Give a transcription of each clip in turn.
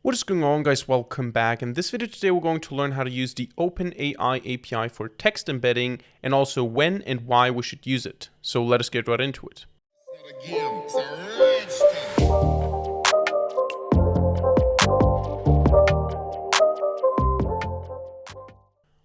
What is going on, guys? Welcome back. In this video today, we're going to learn how to use the OpenAI API for text embedding and also when and why we should use it. So let us get right into it.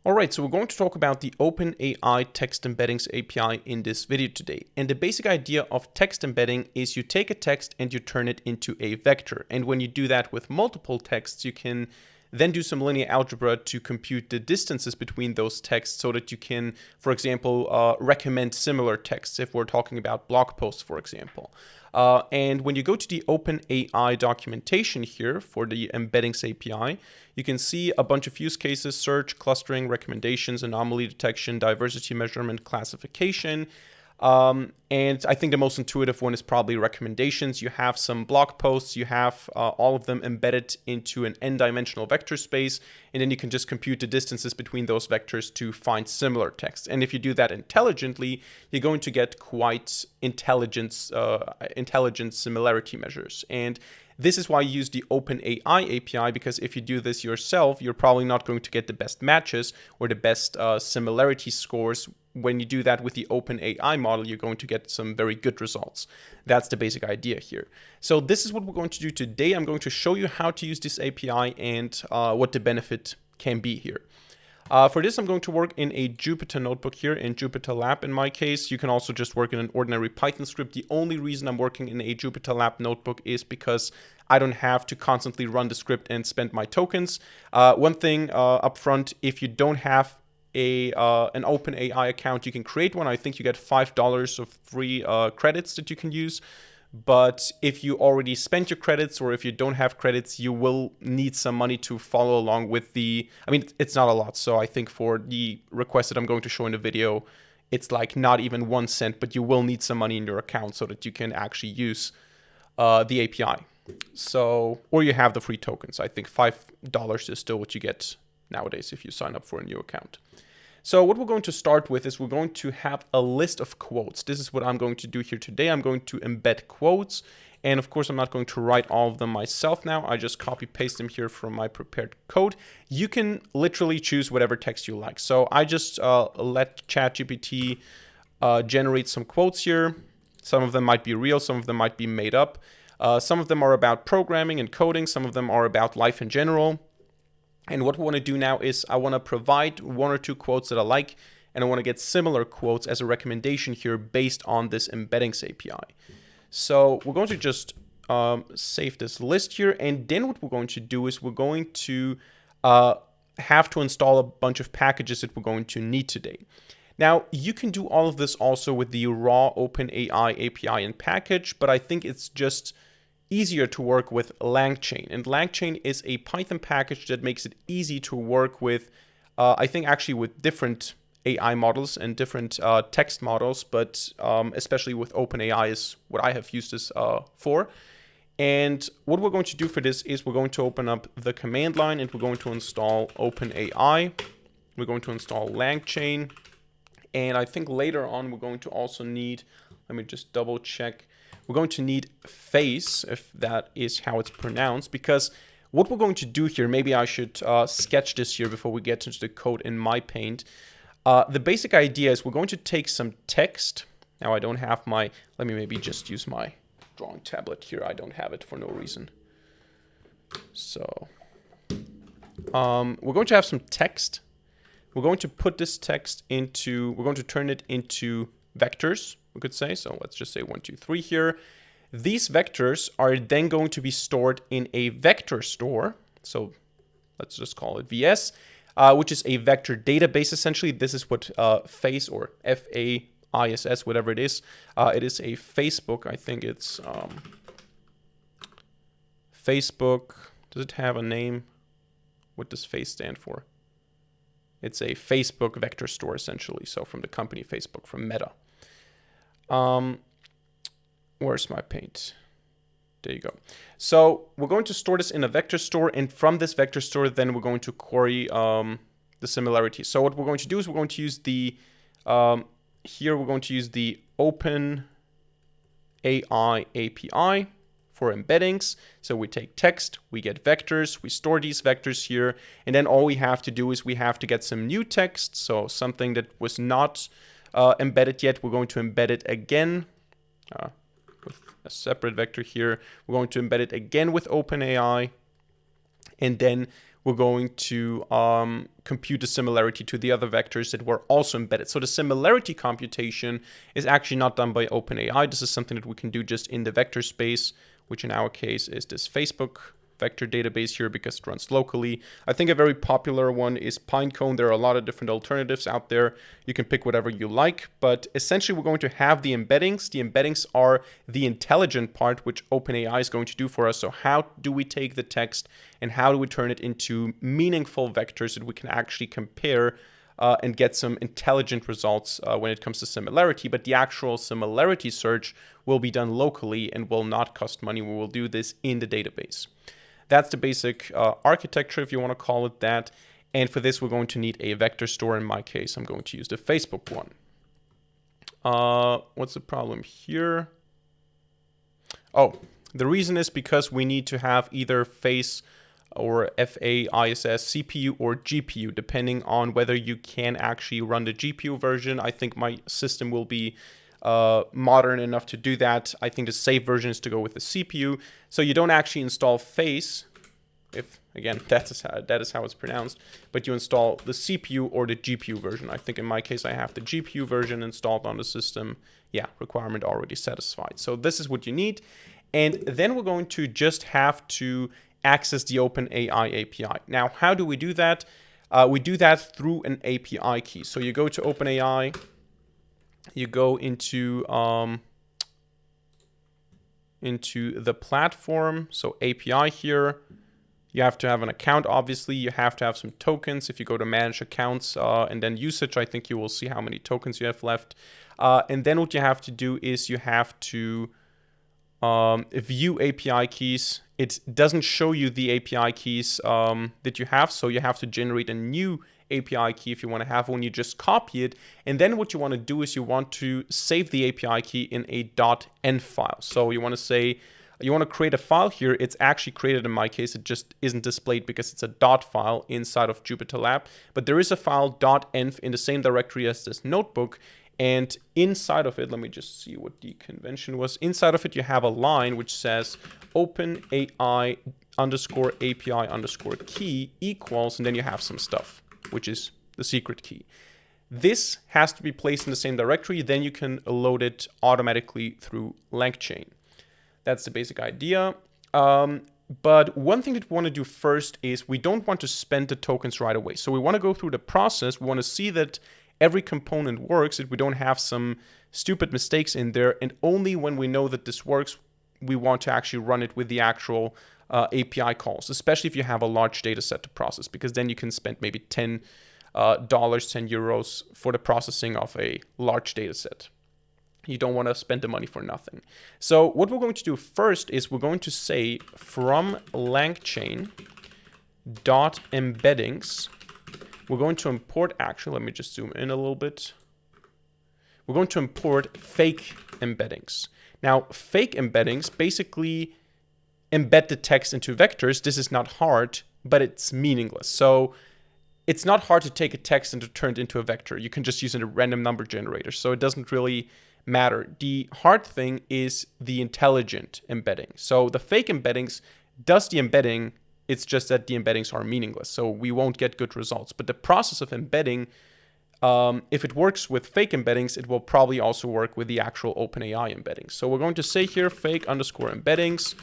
Alright, so we're going to talk about the OpenAI text embeddings API in this video today. And the basic idea of text embedding is you take a text and you turn it into a vector. And when you do that with multiple texts, you can then do some linear algebra to compute the distances between those texts so that you can, for example, recommend similar texts if we're talking about blog posts, for example. And when you go to the OpenAI documentation here for the embeddings API, you can see a bunch of use cases: search, clustering, recommendations, anomaly detection, diversity measurement, classification. And I think the most intuitive one is probably recommendations. You have some blog posts, you have all of them embedded into an n-dimensional vector space, and then you can just compute the distances between those vectors to find similar text. And if you do that intelligently, you're going to get quite intelligent similarity measures. And this is why you use the OpenAI API, because if you do this yourself, you're probably not going to get the best matches or the best similarity scores. When you do that with the OpenAI model, you're going to get some very good results. That's the basic idea here. So this is what we're going to do today. I'm going to show you how to use this API and what the benefit can be here. For this, I'm going to work in a Jupyter notebook here, in Jupyter Lab in my case. You can also just work in an ordinary Python script. The only reason I'm working in a Jupyter Lab notebook is because I don't have to constantly run the script and spend my tokens. One thing up front, if you don't have an OpenAI account, you can create one. I think you get $5 of free credits that you can use. But if you already spent your credits, or if you don't have credits, you will need some money to follow along with the, I mean, it's not a lot. So I think for the request that I'm going to show in the video, it's like not even 1 cent, but you will need some money in your account so that you can actually use the API. So, or you have the free tokens. I think $5 is still what you get nowadays if you sign up for a new account. So what we're going to start with is we're going to have a list of quotes. This is what I'm going to do here today. I'm going to embed quotes. And of course, I'm not going to write all of them myself now. I just copy paste them here from my prepared code. You can literally choose whatever text you like. So I just let ChatGPT generate some quotes here. Some of them might be real. Some of them might be made up. Some of them are about programming and coding. Some of them are about life in general. And what we want to do now is I want to provide 1 or 2 quotes that I like, and I want to get similar quotes as a recommendation here based on this embeddings API. So we're going to just save this list here, and then what we're going to do is we're going to have to install a bunch of packages that we're going to need today. Now, you can do all of this also with the raw OpenAI API and package, but I think it's just easier to work with LangChain. And LangChain is a Python package that makes it easy to work with, I think actually with different AI models and different text models, but especially with OpenAI is what I have used this for. And what we're going to do for this is we're going to open up the command line and we're going to install OpenAI. We're going to install LangChain. And I think later on we're going to also need, let me just double check. We're going to need face, if that is how it's pronounced, because what we're going to do here, maybe I should sketch this here before we get into the code in my paint. The basic idea is we're going to take some text. Now I don't have my, let me maybe just use my drawing tablet here. I don't have it for no reason. So we're going to have some text. We're going to put this text into, we're going to turn it into vectors, we could say. So let's just say 1, 2, 3 here. These vectors are then going to be stored in a vector store. So let's just call it VS, which is a vector database. Essentially, this is what FAISS or FAISS, whatever it is a Facebook. I think it's Facebook. Does it have a name? What does FAISS stand for? It's a Facebook vector store, essentially. So from the company Facebook, from Meta. Where's my paint? There you go. So we're going to store this in a vector store, and from this vector store, then we're going to query the similarity. So what we're going to do is we're going to use the here we're going to use the OpenAI API for embeddings. So we take text, we get vectors, we store these vectors here, and then all we have to do is we have to get some new text, so something that was not embedded yet. We're going to embed it again with a separate vector here. We're going to embed it again with OpenAI, and then we're going to compute the similarity to the other vectors that were also embedded. So the similarity computation is actually not done by OpenAI. This is something that we can do just in the vector space, which in our case is this Facebook vector database here because it runs locally. I think a very popular one is Pinecone. There are a lot of different alternatives out there. You can pick whatever you like, but essentially we're going to have the embeddings. The embeddings are the intelligent part, which OpenAI is going to do for us. So how do we take the text and how do we turn it into meaningful vectors that we can actually compare and get some intelligent results when it comes to similarity? But the actual similarity search will be done locally and will not cost money. We will do this in the database. That's the basic architecture, if you want to call it that. And for this, we're going to need a vector store. In my case, I'm going to use the Facebook one. What's the problem here? Oh, the reason is because we need to have either FAISS or FAISS CPU or GPU, depending on whether you can actually run the GPU version. I think my system will be modern enough to do that. I think the safe version is to go with the CPU. So you don't actually install FAISS, if again that is how it's pronounced, but you install the CPU or the GPU version. I think in my case I have the GPU version installed on the system. Yeah, requirement already satisfied. So this is what you need, and then we're going to just have to access the OpenAI API. Now, how do we do that? We do that through an API key. So you go to OpenAI. You go into the platform, so API here. You have to have an account, obviously. You have to have some tokens. If you go to manage accounts and then usage, I think you will see how many tokens you have left. And then what you have to do is you have to view API keys. It doesn't show you the API keys that you have, so you have to generate a new API key if you want to have one. You just copy it, and then what you want to do is you want to save the API key in a .env file. So you want to say you want to create a file here. It's actually created in my case. It just isn't displayed because it's a .dot file inside of Jupyter Lab, but there is a file .env in the same directory as this notebook. And inside of it, let me just see what the convention was. Inside of it, you have a line which says OpenAI _ API _ key equals, and then you have some stuff, which is the secret key. This has to be placed in the same directory. Then you can load it automatically through LangChain. That's the basic idea. But one thing that we want to do first is we don't want to spend the tokens right away. So we want to go through the process. We want to see that every component works, that we don't have some stupid mistakes in there. And only when we know that this works, we want to actually run it with the actual API calls, especially if you have a large data set to process, because then you can spend maybe $10, €10 for the processing of a large data set. You don't want to spend the money for nothing. So what we're going to do first is we're going to say from LangChain .embeddings, we're going to import, actually, let me just zoom in a little bit. We're going to import fake embeddings. Now, fake embeddings basically embed the text into vectors. This is not hard, but it's meaningless. So it's not hard to take a text and to turn it into a vector. You can just use a random number generator. So it doesn't really matter. The hard thing is the intelligent embedding. So the fake embeddings does the embedding. It's just that the embeddings are meaningless. So we won't get good results. But the process of embedding, if it works with fake embeddings, it will probably also work with the actual OpenAI embeddings. So we're going to say here fake _ embeddings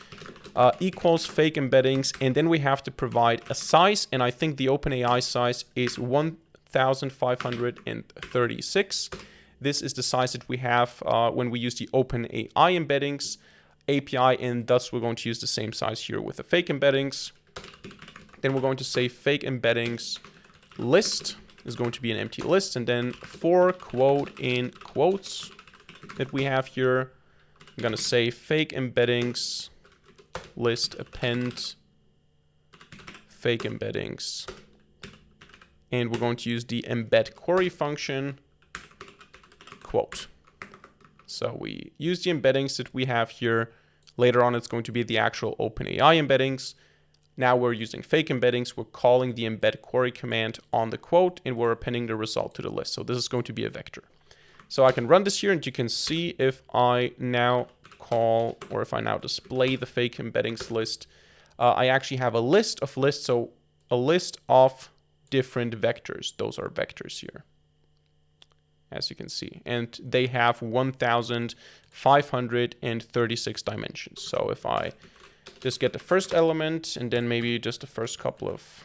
equals fake embeddings. And then we have to provide a size. And I think the OpenAI size is 1536. This is the size that we have when we use the OpenAI embeddings API. And thus we're going to use the same size here with the fake embeddings. Then we're going to say fake embeddings list is going to be an empty list. And then for quote in quotes that we have here, I'm going to say fake embeddings list append fake embeddings. And we're going to use the embed query function quote. So we use the embeddings that we have here Later on, it's going to be the actual OpenAI embeddings. Now we're using fake embeddings. We're calling the embed query command on the quote, and we're appending the result to the list. So this is going to be a vector. So I can run this here, and you can see if I now call, or if I now display the fake embeddings list, I actually have a list of lists. So a list of different vectors. Those are vectors here, as you can see. And they have 1,536 dimensions. So if I just get the first element and then maybe just the first couple of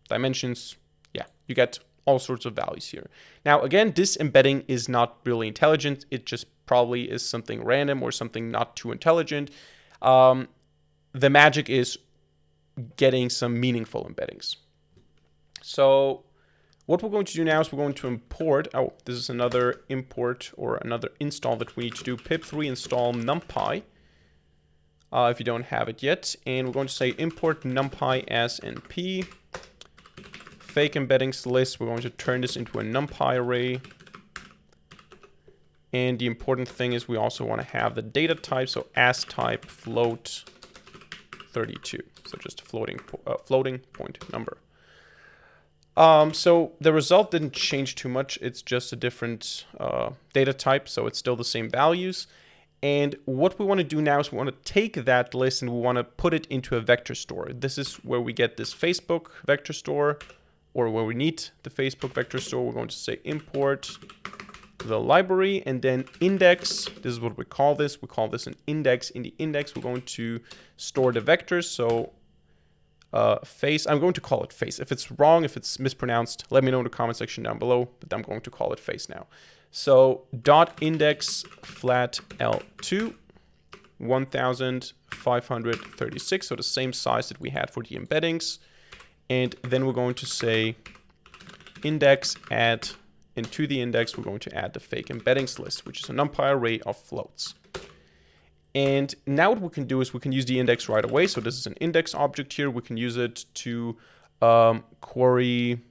dimensions, yeah, you get all sorts of values here. Now, again, this embedding is not really intelligent. It just probably is something random or something not too intelligent. The magic is getting some meaningful embeddings. So what we're going to do now is we're going to import, oh, this is another import or another install that we need to do, pip3 install numpy, if you don't have it yet. And we're going to say import numpy as np, fake embeddings list. We're going to turn this into a numpy array. And the important thing is we also want to have the data type, so as type float 32, so just a floating point number. So the result didn't change too much. It's just a different data type, so it's still the same values. And what we want to do now is we want to take that list and we want to put it into a vector store. This is where we get this Facebook vector store, or where we need the Facebook vector store. We're going to say import the library and then index. This is what we call this. We call this an index. In the index, we're going to store the vectors. So face, I'm going to call it face. If it's wrong, if it's mispronounced, let me know in the comment section down below, but I'm going to call it face now. So dot index flat L2, 1,536, so the same size that we had for the embeddings. And then we're going to say index add, and to the index, we're going to add the fake embeddings list, which is a numpy array of floats. And now what we can do is we can use the index right away. So this is an index object here. We can use it to query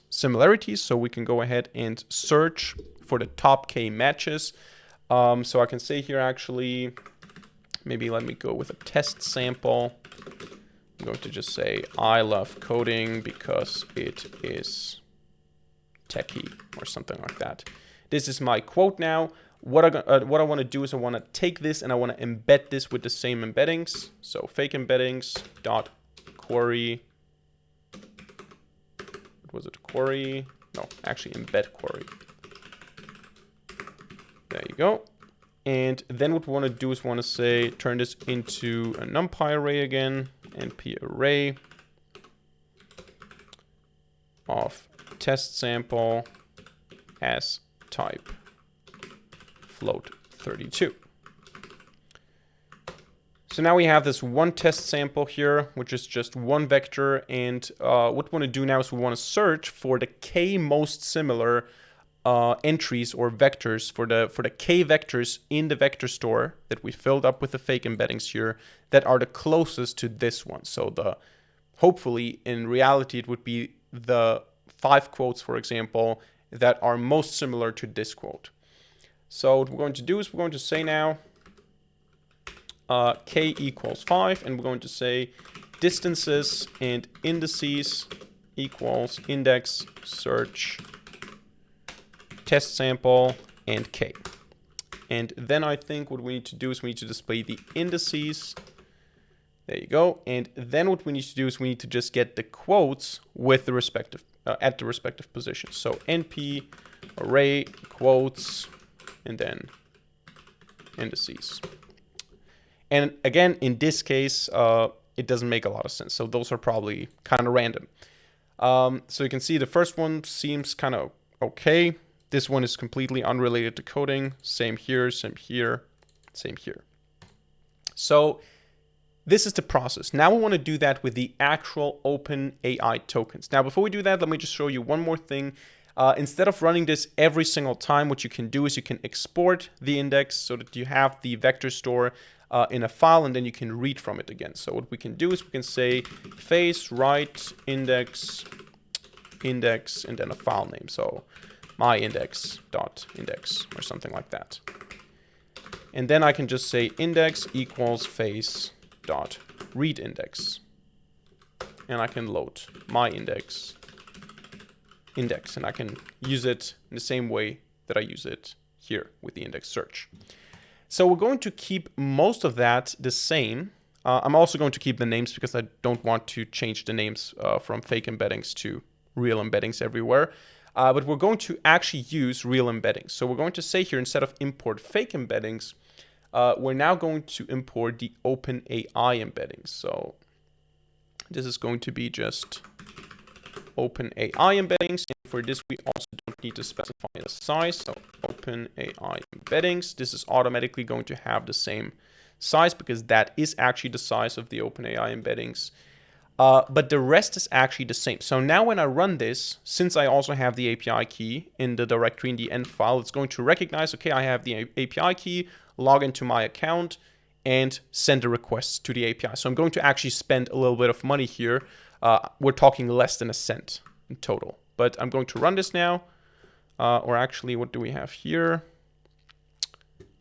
similarities. So we can go ahead and search for the top K matches. So I can say here actually, maybe let me go with a test sample. I'm going to just say, I love coding because it is techie or something like that. This is my quote now. What I want to do is I want to take this and I want to embed this with the same embeddings. So fake embeddings dot query. What was it? Query? No, actually embed query. There you go. And then what we want to do is we want to say turn this into a numpy array again, np array of test sample as type float 32. So now we have this one test sample here, which is just one vector. And what we want to do now is we want to search for the K most similar entries or vectors for the K vectors in the vector store that we filled up with the fake embeddings here that are the closest to this one. So hopefully in reality, it would be the 5 quotes, for example, that are most similar to this quote. So what we're going to do is we're going to say now K equals 5, and we're going to say distances and indices equals index search test sample and K. And then I think what we need to do is we need to display the indices. There you go. And then what we need to do is we need to just get the quotes with the respective at the respective positions. So np array quotes and then indices. And again, in this case, it doesn't make a lot of sense. So those are probably kind of random. So you can see the first one seems kind of okay. This one is completely unrelated to coding. Same here, same here, same here. So this is the process. Now we want to do that with the actual OpenAI tokens. Now, before we do that, let me just show you one more thing. Instead of running this every single time, what you can do is you can export the index so that you have the vector store in a file, and then you can read from it again. So what we can do is we can say face write index, and then a file name. So my index.index or something like that. And then I can just say index equals face dot read index. And I can load my index, and I can use it in the same way that I use it here with the index search. So we're going to keep most of that the same. I'm also going to keep the names because I don't want to change the names from fake embeddings to real embeddings everywhere. But we're going to actually use real embeddings. So we're going to say here, instead of import fake embeddings, we're now going to import the OpenAI embeddings. So this is going to be just OpenAI embeddings. And for this, we also don't need to specify the size. So OpenAI embeddings, this is automatically going to have the same size because that is actually the size of the OpenAI embeddings. But the rest is actually the same. So now when I run this, since I also have the API key in the directory in the end file, it's going to recognize, okay, I have the API key, log into my account, and send a request to the API. So I'm going to actually spend a little bit of money here. We're talking less than a cent in total. But I'm going to run this now. Or actually, what do we have here?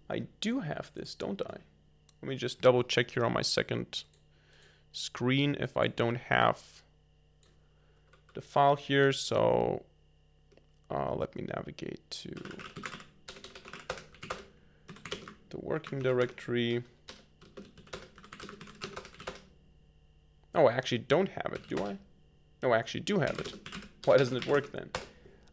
I do have this, don't I? Let me just double check here on my second screen if I don't have the file here. So let me navigate to the working directory. Oh, I actually don't have it, do I? No, I actually do have it. Why doesn't it work then?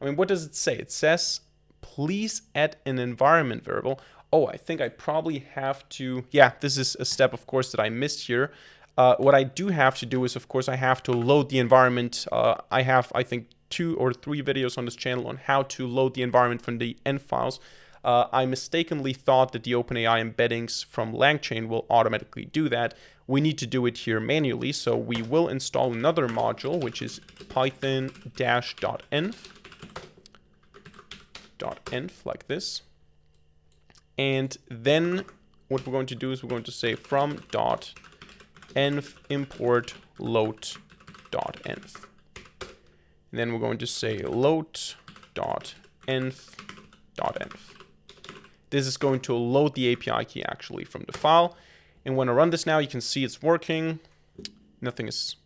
I mean, what does it say? It says, please add an environment variable. Oh, I think I probably have to... Yeah, this is a step, of course, that I missed here. What I do have to do is, of course, I have to load the environment. I have, I think, 2 or 3 videos on this channel on how to load the environment from the end files. I mistakenly thought that the OpenAI embeddings from LangChain will automatically do that. We need to do it here manually, so we will install another module, which is python-.env, like this. And then what we're going to do is we're going to say from .env import load.env. And then we're going to say load.env.env. This is going to load the API key actually from the file. And when I run this now, you can see it's working. Nothing is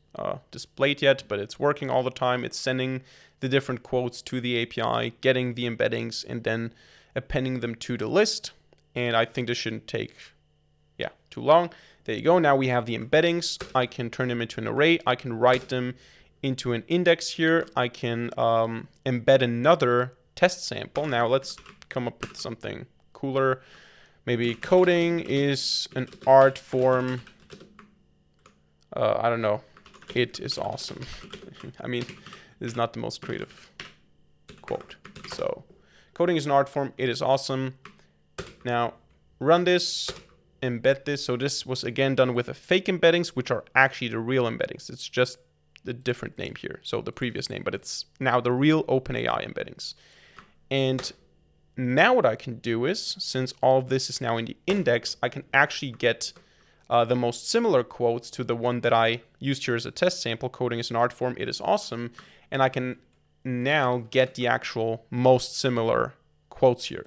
displayed yet, but it's working all the time. It's sending the different quotes to the API, getting the embeddings, and then appending them to the list. And I think this shouldn't take, too long. There you go. Now we have the embeddings. I can turn them into an array. I can write them into an index here. I can embed another test sample. Now let's come up with something cooler. Maybe coding is an art form. I don't know. It is awesome. I mean, this is not the most creative quote. So coding is an art form. It is awesome. Now run this, embed this. So this was again done with a fake embeddings, which are actually the real embeddings. It's just the different name here. So the previous name, but it's now the real OpenAI embeddings. And now what I can do is, since all of this is now in the index, I can actually get the most similar quotes to the one that I used here as a test sample. Coding is an art form. It is awesome. And I can now get the actual most similar quotes here.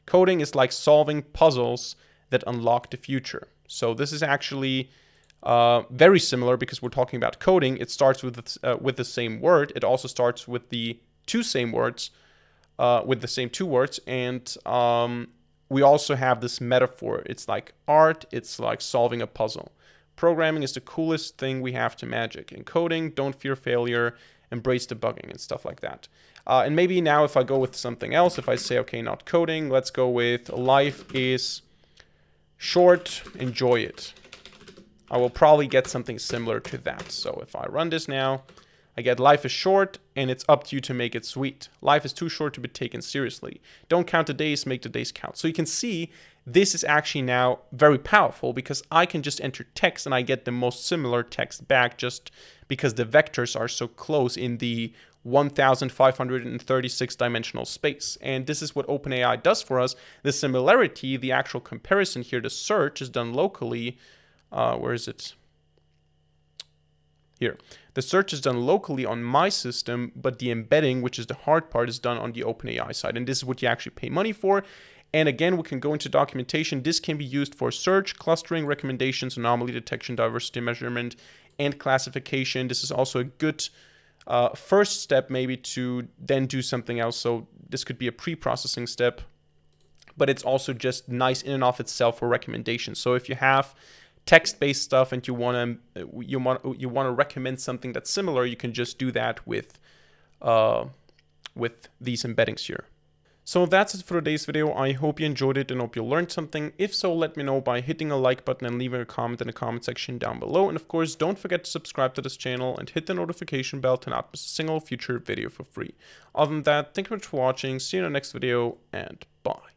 Coding is like solving puzzles that unlock the future. So this is actually very similar because we're talking about coding. It starts with the same word. It also starts with the two same words. With the same 2 words, and we also have this metaphor. It's like art, it's like solving a puzzle. Programming is the coolest thing we have to magic. In coding, don't fear failure, embrace debugging and stuff like that. And maybe now if I go with something else, if I say, okay, not coding, let's go with life is short, enjoy it. I will probably get something similar to that. So if I run this now, I get life is short, and it's up to you to make it sweet. Life is too short to be taken seriously. Don't count the days, make the days count. So you can see this is actually now very powerful because I can just enter text and I get the most similar text back just because the vectors are so close in the 1536 dimensional space. And this is what OpenAI does for us. The similarity, the actual comparison here, the search is done locally. Where is it? Here. The search is done locally on my system, but the embedding, which is the hard part, is done on the OpenAI side. And this is what you actually pay money for. And again, we can go into documentation. This can be used for search, clustering, recommendations, anomaly detection, diversity measurement, and classification. This is also a good first step maybe to then do something else. So this could be a pre-processing step, but it's also just nice in and of itself for recommendations. So if you have text-based stuff and you want to recommend something that's similar, you can just do that with these embeddings here. So that's it for today's video. I hope you enjoyed it and hope you learned something. If so, let me know by hitting a like button and leaving a comment in the comment section down below. And of course, don't forget to subscribe to this channel and hit the notification bell to not miss a single future video for free. Other than that, thank you much for watching. See you in the next video and bye.